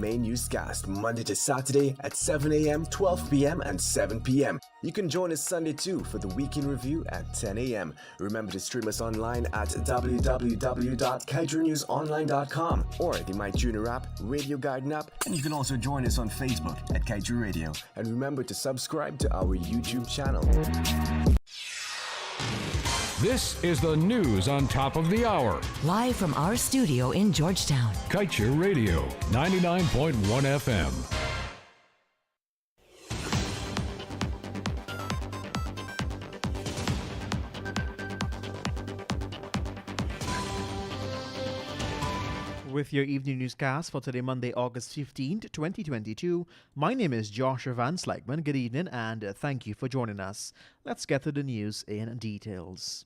Main Newscast, Monday to Saturday at 7 a.m., 12 p.m., and 7 p.m. You can join us Sunday too for the Weekend Review at 10 a.m. Remember to stream us online at www.kaieteurnewsonline.com or the MyTuner app, Radio Garden app, and you can also join us on Facebook at Kaieteur Radio. And remember to subscribe to our YouTube channel. This is the news on top of the hour. Live from our studio in Georgetown. Kaieteur Radio, 99.1 FM. With your evening newscast for today, Monday, August 15th, 2022. My name is Joshua Van Slegman. Good evening and thank you for joining us. Let's get to the news in details.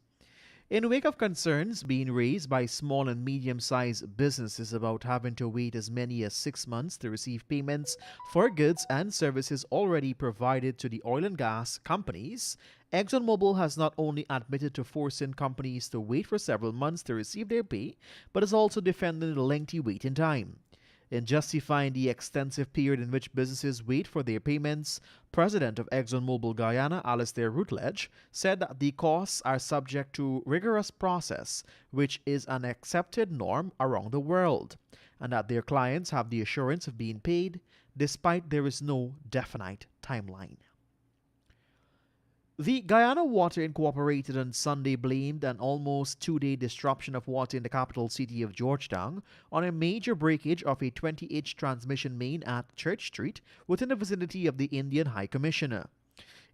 In the wake of concerns being raised by small and medium-sized businesses about having to wait as many as 6 months to receive payments for goods and services already provided to the oil and gas companies, ExxonMobil has not only admitted to forcing companies to wait for several months to receive their pay, but is also defending the lengthy waiting time. In justifying the extensive period in which businesses wait for their payments, President of ExxonMobil Guyana, Alastair Routledge, said that the costs are subject to rigorous process, which is an accepted norm around the world, and that their clients have the assurance of being paid, despite there is no definite timeline. The Guyana Water Incorporated on Sunday blamed an almost 2-day disruption of water in the capital city of Georgetown on a major breakage of a 20-inch transmission main at Church Street within the vicinity of the Indian High Commissioner.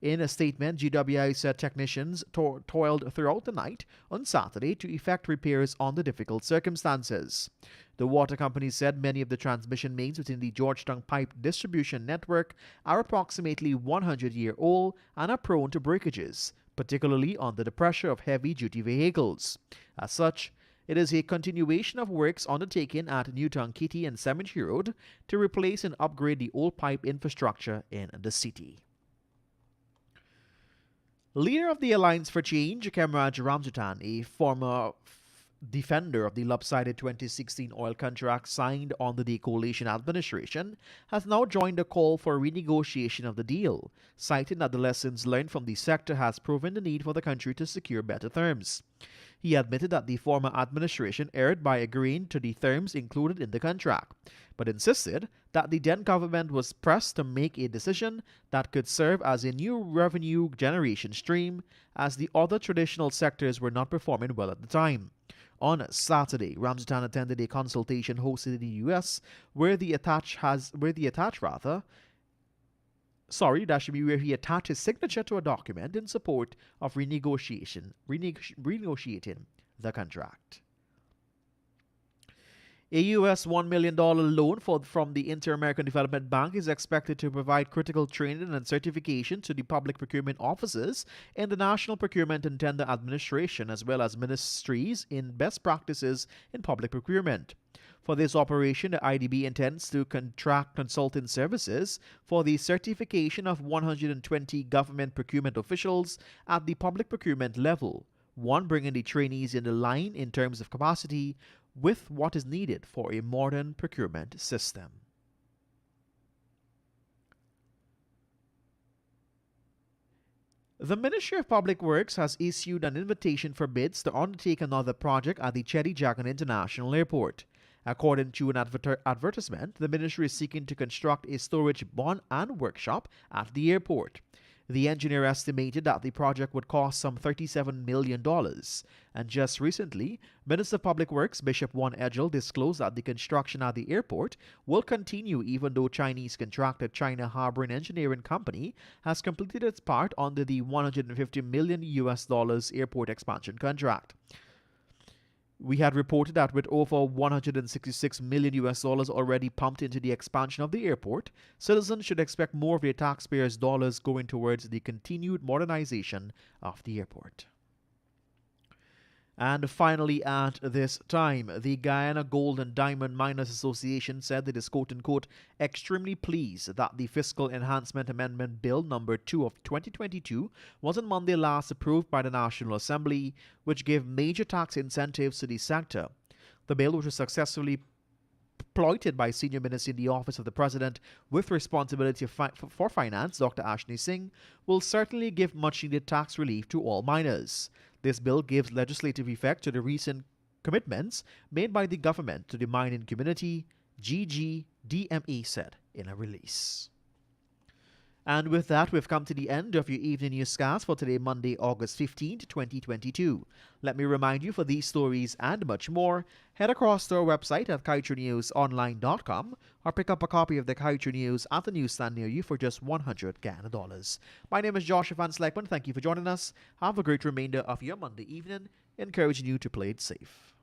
In a statement, GWI said technicians toiled throughout the night on Saturday to effect repairs under difficult circumstances. The water company said many of the transmission mains within the Georgetown Pipe Distribution Network are approximately 100-year-old and are prone to breakages, particularly under the pressure of heavy-duty vehicles. As such, it is a continuation of works undertaken at Newtown Kitty and Cemetery Road to replace and upgrade the old pipe infrastructure in the city. Leader of the Alliance for Change, Kemraj Ramjatan, a former defender of the lopsided 2016 oil contract signed under the coalition administration, has now joined the call for renegotiation of the deal, citing that the lessons learned from the sector has proven the need for the country to secure better terms. He admitted that the former administration erred by agreeing to the terms included in the contract, but insisted that the then government was pressed to make a decision that could serve as a new revenue generation stream, as the other traditional sectors were not performing well at the time. On Saturday, Ramjatan attended a consultation hosted in the U.S. where he attached his signature to a document in support of renegotiating the contract. A U.S. $1 million loan from the Inter-American Development Bank is expected to provide critical training and certification to the public procurement officers in the National Procurement and Tender Administration, as well as ministries in best practices in public procurement. For this operation, the IDB intends to contract consulting services for the certification of 120 government procurement officials at the public procurement level, one bringing the trainees in the line in terms of capacity with what is needed for a modern procurement system. The Ministry of Public Works has issued an invitation for bids to undertake another project at the Cheddi Jagan International Airport. According to an advertisement, the ministry is seeking to construct a storage barn and workshop at the airport. The engineer estimated that the project would cost some $37 million. And just recently, Minister of Public Works Bishop Juan Edgell disclosed that the construction at the airport will continue even though Chinese contractor China Harbour Engineering Company has completed its part under the $150 million airport expansion contract. We had reported that with over $166 million already pumped into the expansion of the airport, citizens should expect more of their taxpayers' dollars going towards the continued modernization of the airport. And finally, at this time, the Guyana Gold and Diamond Miners Association said it is quote-unquote extremely pleased that the Fiscal Enhancement Amendment Bill number 2 of 2022 was on Monday last approved by the National Assembly, which gave major tax incentives to the sector. The bill, which was successfully exploited by Senior Minister in the Office of the President with responsibility for finance, Dr. Ashni Singh, will certainly give much-needed tax relief to all miners. This bill gives legislative effect to the recent commitments made by the government to the mining community, GGDME said in a release. And with that, we've come to the end of your evening newscast for today, Monday, August 15th, 2022. Let me remind you, for these stories and much more, head across to our website at KaieteurNewsOnline.com or pick up a copy of the Kaieteur News at the newsstand near you for just $100 Ghana. My name is Joshua Van Slegman. Thank you for joining us. Have a great remainder of your Monday evening, encouraging you to play it safe.